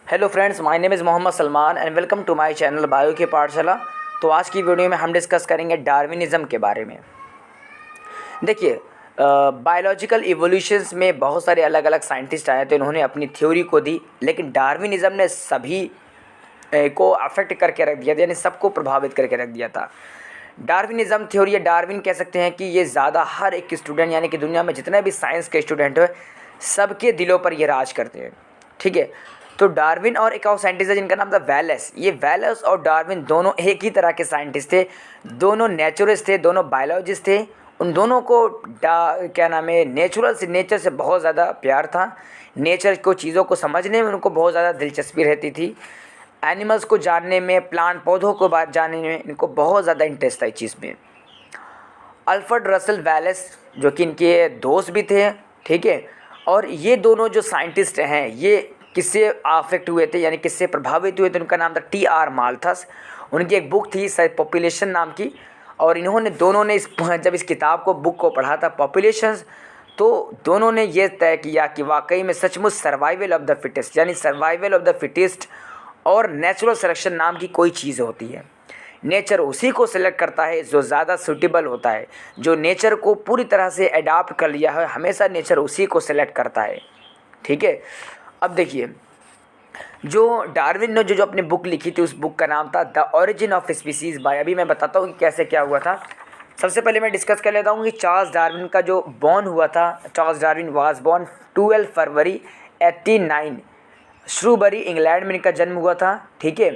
Hello friends, my name is Mohammad Salman and welcome to my channel bio की पाठशाला। तो आज की वीडियो में हम डिस्कस करेंगे डार्विनिज़म के बारे में। देखिए, बायोलॉजिकल इवोल्यूशंस में बहुत सारे अलग अलग साइंटिस्ट आए थे, उन्होंने अपनी थ्योरी को दी, लेकिन डार्विनिज़म ने सभी को अफेक्ट करके रख दिया था, यानी सबको प्रभावित करके रख दिया था। डार्विनिज़म थ्योरी या डार्विन कह सकते हैं कि ये ज़्यादा हर एक स्टूडेंट, यानी कि दुनिया में जितने भी साइंस के स्टूडेंट हैं सबके दिलों पर ये राज करते हैं। ठीक है, तो डार्विन और एक और साइंटिस्ट है जिनका नाम था वैलेस। ये वैलेस और डार्विन दोनों एक ही तरह के साइंटिस्ट थे, दोनों नेचुरिस्ट थे, दोनों बायोलॉजिस्ट थे। उन दोनों को नेचर से बहुत ज़्यादा प्यार था। नेचर को, चीज़ों को समझने में उनको बहुत ज़्यादा दिलचस्पी रहती थी। एनिमल्स को जानने में, प्लांट पौधों को बात जानने में इनको बहुत ज़्यादा इंटरेस्ट था इस चीज़ में। अल्फ्रेड रसल वैलेस जो कि इनके दोस्त भी थे, ठीक है, और ये दोनों जो साइंटिस्ट हैं ये किससे अफेक्ट हुए थे, यानी किससे प्रभावित हुए थे, उनका नाम था टी.आर. माल्थस। उनकी एक बुक थी शायद पॉपुलेशन नाम की, और इन्होंने दोनों ने जब इस किताब को, बुक को पढ़ा था पॉपुलेशंस, तो दोनों ने ये तय किया कि वाकई में सचमुच सर्वाइवल ऑफ द फिटेस्ट, यानी सर्वाइवल ऑफ द फिटेस्ट और नेचुरल सिलेक्शन नाम की कोई चीज़ होती है। नेचर उसी को सिलेक्ट करता है जो ज़्यादा सूटेबल होता है, जो नेचर को पूरी तरह से अडॉप्ट कर लिया है, हमेशा नेचर उसी को सिलेक्ट करता है। ठीक है, अब देखिए, जो डार्विन ने जो अपनी बुक लिखी थी, उस बुक का नाम था the origin of species by. अभी मैं बताता हूँ कि कैसे क्या हुआ था। सबसे पहले मैं डिस्कस कर लेता हूँ कि चार्ल्स डार्विन का जो बॉर्न हुआ था। Charles Darwin was born 12 February 1809, Shrewsbury England में इनका जन्म हुआ था। ठीक है,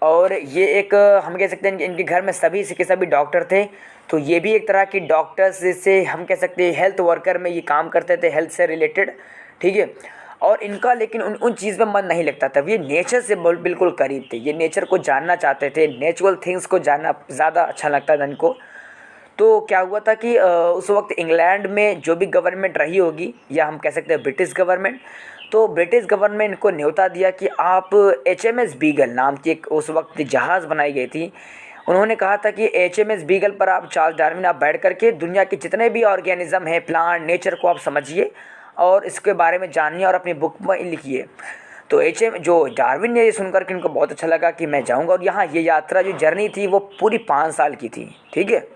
और ये एक, हम कह सकते हैं कि इनके घर में सभी के सभी डॉक्टर थे, तो ये भी एक तरह की डॉक्टर्स से हम कह सकते हैं हेल्थ वर्कर में ये काम करते थे, हेल्थ से रिलेटेड। ठीक है, और इनका लेकिन उन चीज़ में मन नहीं लगता था। ये नेचर से बिल्कुल करीब थे, ये नेचर को जानना चाहते थे, नेचुरल थिंग्स को जानना ज़्यादा अच्छा लगता था इनको। तो क्या हुआ था कि उस वक्त इंग्लैंड में जो भी गवर्नमेंट रही होगी, या हम कह सकते हैं ब्रिटिश गवर्नमेंट, तो ब्रिटिश गवर्नमेंट को न्योता दिया कि आप HMS बीगल नाम की एक उस वक्त जहाज़ बनाई गई थी। उन्होंने कहा था कि HMS बीगल पर आप, चार्ल्स डार्विन, आप बैठ करके दुनिया के जितने भी ऑर्गेनिज्म हैं, प्लांट, नेचर को आप समझिए और इसके बारे में जानिए और अपनी बुक में लिखिए। तो जो डार्विन ने ये सुनकर के इनको बहुत अच्छा लगा कि मैं जाऊंगा, और यहाँ ये यात्रा, जो जर्नी थी, वो पूरी 5 साल की थी। ठीक है,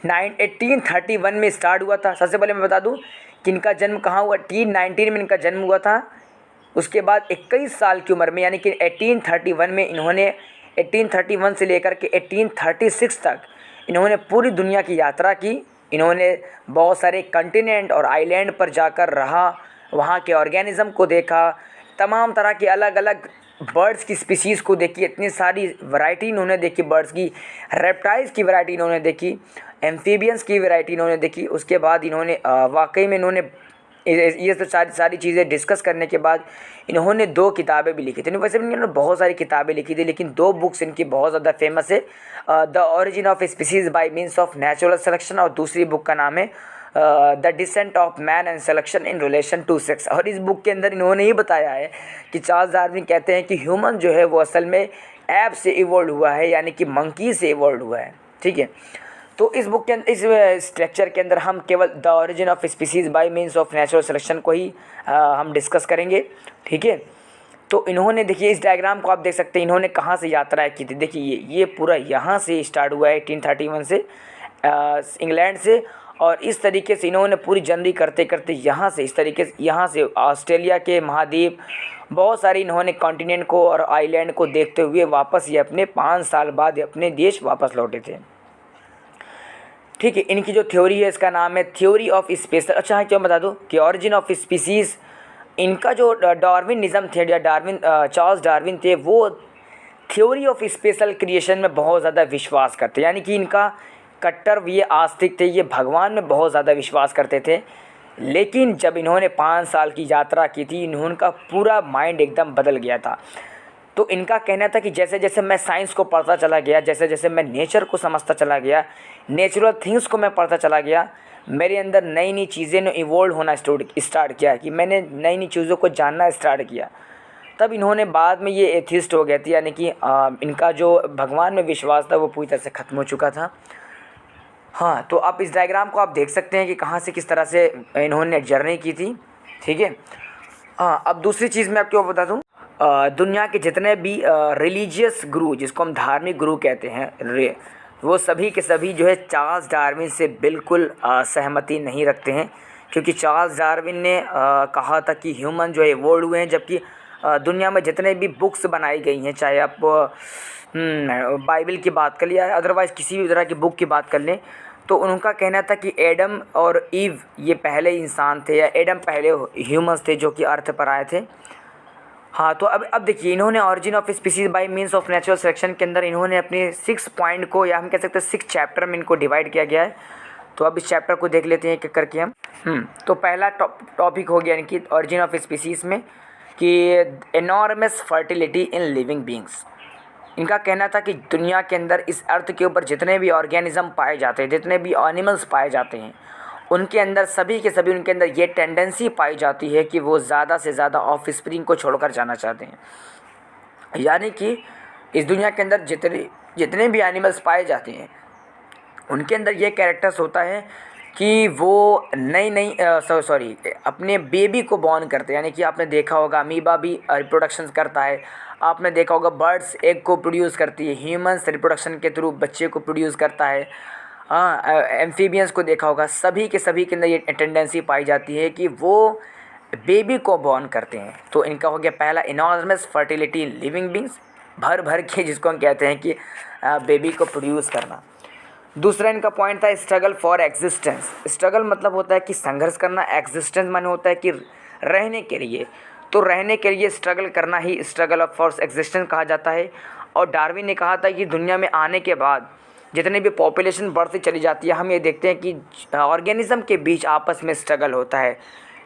1831 में स्टार्ट हुआ था। सबसे पहले मैं बता दूं कि इनका जन्म कहाँ हुआ। 1819 में इनका जन्म हुआ था। उसके बाद 21 साल की उम्र में, यानी कि 1831 में इन्होंने, 1831 से लेकर के 1836 तक इन्होंने पूरी दुनिया की यात्रा की। इन्होंने बहुत सारे कंटिनेंट और आइलैंड पर जाकर रहा, वहाँ के ऑर्गेनिज्म को देखा, तमाम तरह की अलग अलग बर्ड्स की स्पीसीज़ को देखी, इतनी सारी वैरायटी इन्होंने देखी बर्ड्स की, रेप्टाइल्स की वैरायटी इन्होंने देखी, एम्फीबियंस की वैरायटी इन्होंने देखी। उसके बाद इन्होंने वाकई में इन्होंने ये तो सारी चीज़ें डिस्कस करने के बाद इन्होंने 2 किताबें भी लिखी थी। वैसे भी इन्होंने बहुत सारी किताबें लिखी थी, लेकिन 2 बुक्स इनकी बहुत ज़्यादा फेमस है। The origin of species by means of natural selection, और दूसरी बुक का नाम है the descent of man and selection in relation to sex. और इस बुक के अंदर इन्होंने ही बताया है कि चार्ल्स डार्विन कहते हैं कि ह्यूमन जो है वो असल में ऐप से इवॉल्व हुआ है, यानी कि मंकी से इवॉल्व हुआ है। ठीक है, तो इस बुक के अंदर, इस लेक्चर के अंदर हम केवल the origin of species by means of natural selection को ही हम डिस्कस करेंगे। ठीक है, तो इन्होंने, देखिए इस डायग्राम को आप देख सकते हैं, इन्होंने कहाँ से यात्राएं की थी। देखिए ये पूरा यहाँ से स्टार्ट हुआ है 1831 से, इंग्लैंड से, और इस तरीके से इन्होंने पूरी जर्नी करते करते यहाँ से, इस तरीके से यहाँ से ऑस्ट्रेलिया के महाद्वीप, बहुत सारी इन्होंने कॉन्टिनेंट को और आइलैंड को देखते हुए वापस ये अपने 5 साल बाद अपने देश वापस लौटे थे। ठीक है, इनकी जो थ्योरी है इसका नाम है थ्योरी ऑफ स्पेशल। अच्छा है, क्यों बता दूं कि ओरिजिन ऑफ स्पीसीज़, इनका जो डार्विनिज्म थे, या चार्ल्स डार्विन थे, वो थ्योरी ऑफ स्पेशल क्रिएशन में बहुत ज़्यादा विश्वास करते, यानी कि इनका कट्टर ये आस्तिक थे, ये भगवान में बहुत ज़्यादा विश्वास करते थे। लेकिन जब इन्होंने 5 साल की यात्रा की थी, इनका पूरा माइंड एकदम बदल गया था। तो इनका कहना था कि जैसे जैसे मैं साइंस को पढ़ता चला गया, जैसे जैसे मैं नेचर को समझता चला गया, नेचुरल थिंग्स को मैं पढ़ता चला गया, मेरे अंदर नई नई चीज़ें ने इवॉल्व होना स्टार्ट किया, कि मैंने नई नई चीज़ों को जानना स्टार्ट किया। तब इन्होंने, बाद में ये एथिस्ट हो गए थे, यानी कि इनका जो भगवान में विश्वास था वो पूरी तरह से ख़त्म हो चुका था। हाँ, तो आप इस डायग्राम को आप देख सकते हैं कि कहाँ से किस तरह से इन्होंने जर्नी की थी। ठीक है, हाँ, अब दूसरी चीज़ मैं आपको बता दूँ, दुनिया के जितने भी रिलीजियस गुरु, जिसको हम धार्मिक गुरु कहते हैं, वो सभी के सभी जो है चार्ल्स डार्विन से बिल्कुल सहमति नहीं रखते हैं, क्योंकि चार्ल्स डार्विन ने कहा था कि ह्यूमन जो है इवोल्व हुए हैं, जबकि दुनिया में जितने भी बुक्स बनाई गई हैं, चाहे आप बाइबल की बात कर लिया, अदरवाइज़ किसी भी तरह की बुक की बात कर लें, तो उनका कहना था कि एडम और ईव ये पहले इंसान थे, या एडम पहले ह्यूमंस थे जो कि अर्थ पर आए थे। हाँ, तो अब देखिए, इन्होंने origin of species bye means of natural selection के अंदर इन्होंने अपने 6 पॉइंट को, या हम कह सकते हैं 6 चैप्टर में इनको डिवाइड किया गया है। तो अब इस चैप्टर को देख लेते हैं एक एक करके हम। तो पहला टॉपिक हो गया इनकी ऑरिजिन ऑफ स्पीसीज़ में कि enormous fertility in living beings. इनका कहना था कि दुनिया के अंदर इस अर्थ के ऊपर जितने भी ऑर्गेनिज्म पाए जाते हैं, जितने भी एनिमल्स पाए जाते हैं, उनके अंदर सभी के सभी उनके अंदर ये टेंडेंसी पाई जाती है कि वो ज़्यादा से ज़्यादा ऑफ स्प्रिंग को छोड़कर जाना चाहते हैं। यानी कि इस दुनिया के अंदर जितने भी एनिमल्स पाए जाते हैं, उनके अंदर ये कैरेक्टर्स होता है कि वो अपने बेबी को बॉर्न करते हैं। यानी कि आपने देखा होगा अमीबा भी रिप्रोडक्शन करता है, आपने देखा होगा बर्ड्स एग को प्रोड्यूस करती है, ह्यूमंस रिप्रोडक्शन के थ्रू बच्चे को प्रोड्यूस करता है। हाँ, एम्फीबियंस को देखा होगा, सभी के अंदर ये टेंडेंसी पाई जाती है कि वो बेबी को बॉर्न करते हैं। तो इनका हो गया पहला enormous fertility in living beings, भर के जिसको हम कहते हैं कि बेबी को प्रोड्यूस करना। दूसरा इनका पॉइंट था स्ट्रगल फॉर एग्जिस्टेंस। स्ट्रगल मतलब होता है कि संघर्ष करना, एग्जिस्टेंस माने होता है कि रहने के लिए। तो रहने के लिए स्ट्रगल करना ही स्ट्रगल ऑफ फॉर एग्जिस्टेंस कहा जाता है। और डार्विन ने कहा था कि दुनिया में आने के बाद जितनी भी पॉपुलेशन बढ़ती चली जाती है, हम ये देखते हैं कि ऑर्गेनिज्म के बीच आपस में स्ट्रगल होता है,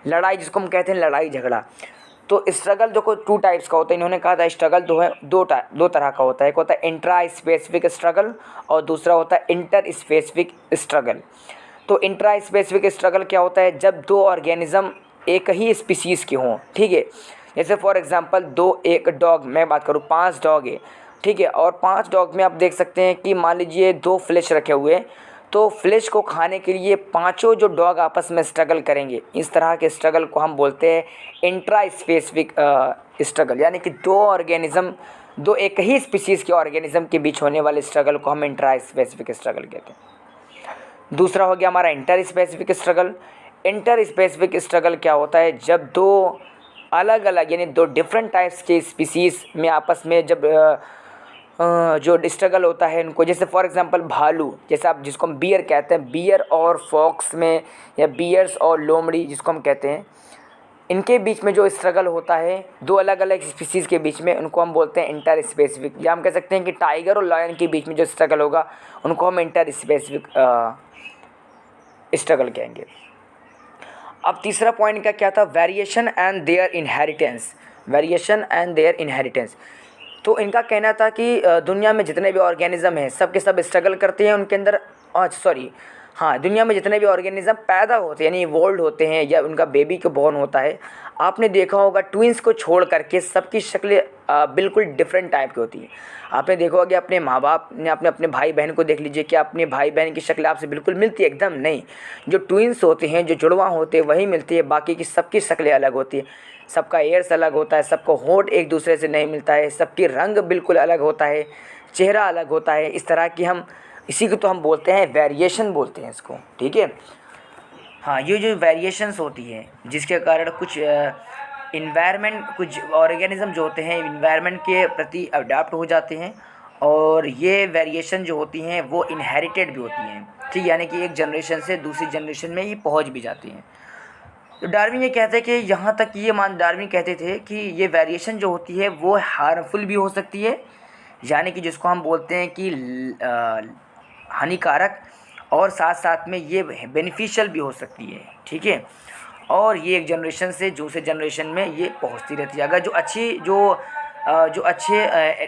लड़ाई, जिसको हम कहते हैं लड़ाई झगड़ा। तो स्ट्रगल देखो 2 टाइप्स का होता है। इन्होंने कहा था स्ट्रगल दो तरह का होता है। एक होता है इंट्रा स्पेसिफिक स्ट्रगल और दूसरा होता है इंटर स्पेसिफिक स्ट्रगल। तो इंट्रा स्पेसिफिक स्ट्रगल क्या होता है? जब 2 ऑर्गेनिज्म एक ही स्पीसीज़ के हों, ठीक है। जैसे फॉर एग्जांपल एक डॉग, मैं बात करूँ 5 डॉग है, ठीक है, और 5 डॉग में आप देख सकते हैं कि मान लीजिए 2 फ्लैश रखे हुए हैं, तो फ्लैश को खाने के लिए पांचों जो डॉग आपस में स्ट्रगल करेंगे, इस तरह के स्ट्रगल को हम बोलते हैं इंट्रा स्पेसिफिक स्ट्रगल। यानी कि 2 ऑर्गेनिज्म, 2 एक ही स्पीसीज़ के ऑर्गेनिज्म के बीच होने वाले स्ट्रगल को हम इंट्रा स्पेसिफिक स्ट्रगल कहते हैं। दूसरा हो गया हमारा inter specific struggle. Inter specific struggle क्या होता है? जब 2 अलग अलग यानी 2 डिफरेंट टाइप्स के स्पीसीज़ में आपस में जब जो स्ट्रगल होता है इनको, जैसे फॉर एग्जांपल भालू, जैसे आप जिसको हम बियर कहते हैं, बियर और फॉक्स में, या बियर्स और लोमड़ी जिसको हम कहते हैं, इनके बीच में जो स्ट्रगल होता है 2 अलग अलग स्पीसीज़ के बीच में, उनको हम बोलते हैं इंटर स्पेसिफिक। या हम कह सकते हैं कि टाइगर और लायन के बीच में जो स्ट्रगल होगा उनको हम इंटर स्पेसिफिक स्ट्रगल कहेंगे। अब तीसरा पॉइंट का क्या था? Variation and their inheritance. Variation and their inheritance. तो इनका कहना था कि दुनिया में जितने भी ऑर्गेनिज्म हैं सब के सब स्ट्रगल करते हैं, उनके अंदर दुनिया में जितने भी ऑर्गेनिज्म पैदा होते हैं यानी इवोल्व होते हैं या उनका बेबी को बॉर्न होता है, आपने देखा होगा ट्विंस को छोड़ करके सबकी शक्लें बिल्कुल डिफरेंट टाइप की होती हैं। आपने देखा होगा कि अपने माँ बाप ने अपने भाई बहन को देख लीजिए, क्या अपने भाई बहन की शक्ल आपसे बिल्कुल मिलती है? एकदम नहीं। जो ट्विंस होते हैं, जो जुड़वा होते हैं, वही मिलती है, बाकी की सबकी शक्लें अलग होती है। सबका एयर्स अलग होता है, सबको होंठ एक दूसरे से नहीं मिलता है, सबकी रंग बिल्कुल अलग होता है, चेहरा अलग होता है। इस तरह की इसी को तो हम बोलते हैं वेरिएशन बोलते हैं इसको, ठीक है। हाँ, ये जो वेरिएशंस होती है जिसके कारण कुछ कुछ ऑर्गेनिज्म जो होते हैं इन्वायरमेंट के प्रति अडाप्ट हो जाते हैं, और ये वेरिएशन जो होती हैं वो इनहेरिटेड भी होती हैं, ठीक। यानी कि एक जनरेशन से दूसरी जनरेशन में ये पहुंच भी जाती हैं। तो डार्विन ये कहते हैं कि यहाँ तक डार्विन कहते थे कि ये वेरिएशन जो होती है वो हार्मफुल भी हो सकती है, यानी कि जिसको हम बोलते हैं कि हानिकारक, और साथ साथ में ये बेनिफिशियल भी हो सकती है, ठीक है। और ये एक जनरेशन से दूसरे जनरेशन में ये पहुंचती रहती है। अगर जो अच्छे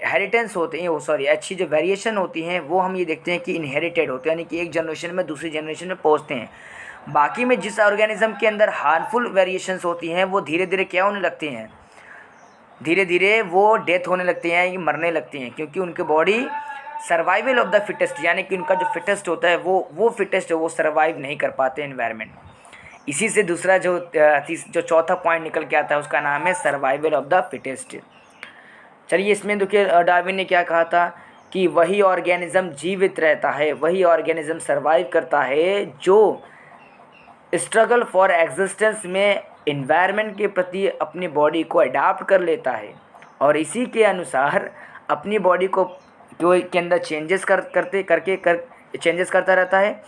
हेरिटेंस होते हैं अच्छी जो वेरिएशन होती हैं वो हम ये देखते हैं कि इनहेरिटेड होते हैं, यानी कि एक जनरेशन में दूसरी जनरेशन में पहुंचते हैं। बाकी में जिस ऑर्गेनिज्म के अंदर हार्मफुल वेरिएशंस होती हैं वो धीरे धीरे क्या होने लगती हैं? धीरे धीरे वो डेथ होने लगती हैं, मरने लगती हैं, क्योंकि उनकी body survival of the fittest, यानी कि उनका जो फिटेस्ट होता है वो फिटेस्ट है वो सर्वाइव नहीं कर पाते एनवायरनमेंट। इसी से दूसरा जो चौथा पॉइंट निकल के आता है उसका नाम है सर्वाइवल ऑफ द फिटेस्ट। चलिए इसमें देखिए डार्विन ने क्या कहा था कि वही ऑर्गेनिज्म जीवित रहता है, वही ऑर्गेनिज्म सर्वाइव करता है जो स्ट्रगल फॉर एग्जिस्टेंस में इन्वायरमेंट के प्रति अपनी बॉडी को अडाप्ट कर लेता है और इसी के अनुसार अपनी बॉडी को के अंदर चेंजेस चेंजेस करता रहता है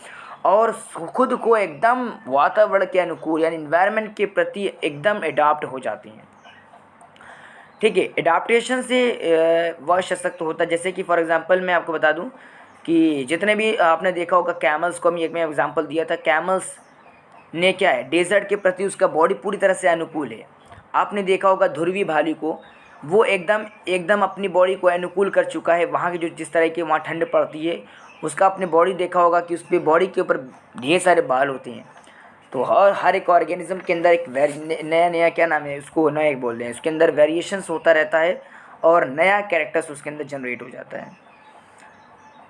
और खुद को एकदम वातावरण के अनुकूल यानी इन्वायरमेंट के प्रति एकदम अडाप्ट हो जाती हैं। ठीक है, एडाप्टेशन से वह सशक्त होता है। जैसे कि फॉर एग्जांपल मैं आपको बता दूं कि जितने भी आपने देखा होगा कैमल्स को मैं एग्जांपल दिया था, कैमल्स ने क्या है डेजर्ट के प्रति उसका बॉडी पूरी तरह से अनुकूल है। आपने देखा होगा ध्रुवी भालू को, वो एकदम अपनी बॉडी को अनुकूल कर चुका है। वहाँ की जो जिस तरह की वहाँ ठंड पड़ती है उसका अपने बॉडी देखा होगा कि उस पर बॉडी के ऊपर ढेर सारे बाल होते हैं। तो हर एक ऑर्गेनिज्म के अंदर एक नया क्या नाम है उसको नया एक बोलते हैं, उसके अंदर वेरिएशंस होता रहता है और नया कैरेक्टर्स उसके अंदर जनरेट हो जाता है।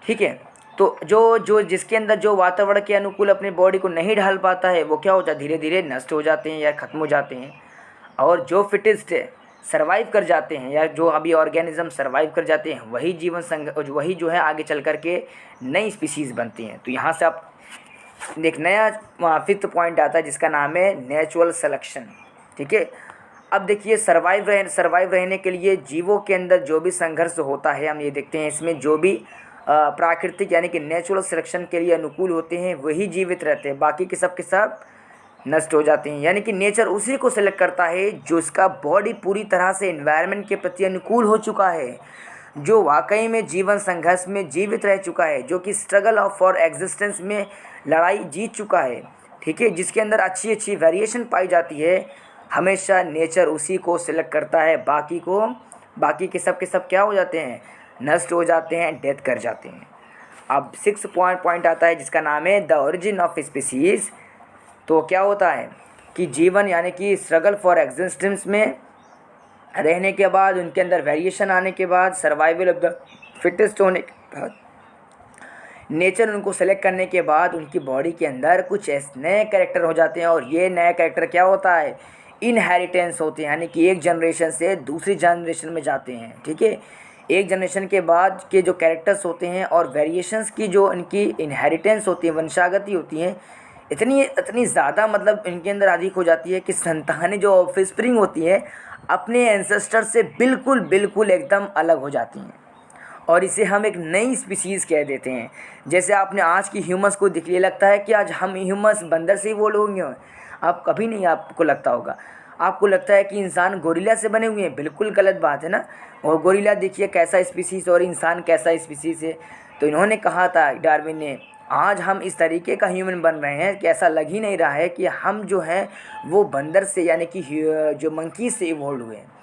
ठीक है, तो जो जिसके अंदर जो वातावरण के अनुकूल अपनी बॉडी को नहीं ढाल पाता है वो क्या हो जाता है, धीरे धीरे नष्ट हो जाते हैं या ख़त्म हो जाते हैं। और जो फिटेस्ट सर्वाइव कर जाते हैं या जो अभी ऑर्गेनिज्म सर्वाइव कर जाते हैं वही जो है आगे चल कर के नई स्पीसीज़ बनती हैं। तो यहाँ से आप एक नया 5th पॉइंट आता है जिसका नाम है नेचुरल सिलेक्शन। ठीक है, अब देखिए सर्वाइव रहने के लिए जीवों के अंदर जो भी संघर्ष होता है हम ये देखते हैं, इसमें जो भी प्राकृतिक यानी कि नेचुरल सिलेक्शन के लिए अनुकूल होते हैं वही जीवित रहते हैं, बाकी के सब नष्ट हो जाते हैं। यानी कि नेचर उसी को सिलेक्ट करता है जो इसका बॉडी पूरी तरह से एनवायरनमेंट के प्रति अनुकूल हो चुका है, जो वाकई में जीवन संघर्ष में जीवित रह चुका है, जो कि स्ट्रगल ऑफ फॉर एग्जिस्टेंस में लड़ाई जीत चुका है। ठीक है, जिसके अंदर अच्छी वेरिएशन पाई जाती है, हमेशा नेचर उसी को सिलेक्ट करता है, बाकी के सब क्या हो जाते हैं, नष्ट हो जाते हैं, डेथ कर जाते हैं। अब 6th पॉइंट आता है जिसका नाम है द ओरिजिन ऑफ स्पीसीज़। तो क्या होता है कि जीवन यानी कि स्ट्रगल फॉर एग्जिस्टेंस में रहने के बाद, उनके अंदर वेरिएशन आने के बाद, सर्वाइवल ऑफ द फिटेस्ट होने के बाद, नेचर उनको सेलेक्ट करने के बाद उनकी बॉडी के अंदर कुछ ऐसे नए कैरेक्टर हो जाते हैं। और ये नया कैरेक्टर क्या होता है, इनहेरिटेंस होते हैं, यानी कि एक जनरेशन से दूसरी जनरेशन में जाते हैं। ठीक है, एक जनरेशन के बाद के जो कैरेक्टर्स होते हैं और वेरिएशंस की जो इनकी इनहेरिटेंस होती है, वंशागति होती है, इतनी ज़्यादा मतलब इनके अंदर अधिक हो जाती है कि संतानें जो ऑफस्प्रिंग होती है अपने एंसेस्टर से बिल्कुल एकदम अलग हो जाती हैं और इसे हम एक नई स्पीसीज़ कह देते हैं। जैसे आपने आज की ह्यूमंस को देख लिया, लगता है कि आज हम ह्यूमंस बंदर से ही वो लोग होंगे, आप कभी नहीं आपको लगता होगा। आपको लगता है कि इंसान गोरिल्ला से बने हुए हैं, बिल्कुल गलत बात है ना। और गोरिल्ला देखिए कैसा स्पीसीज़ और इंसान कैसा स्पीसीज़ है। तो इन्होंने कहा था डार्विन ने, आज हम इस तरीके का ह्यूमन बन रहे हैं कि ऐसा लग ही नहीं रहा है कि हम जो हैं वो बंदर से यानी कि जो मंकी से इवॉल्व हुए हैं।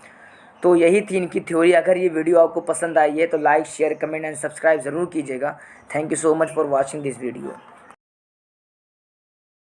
तो यही थी इनकी थ्योरी। अगर ये वीडियो आपको पसंद आई है तो like, share, comment and subscribe ज़रूर कीजिएगा। Thank you so much for watching this video.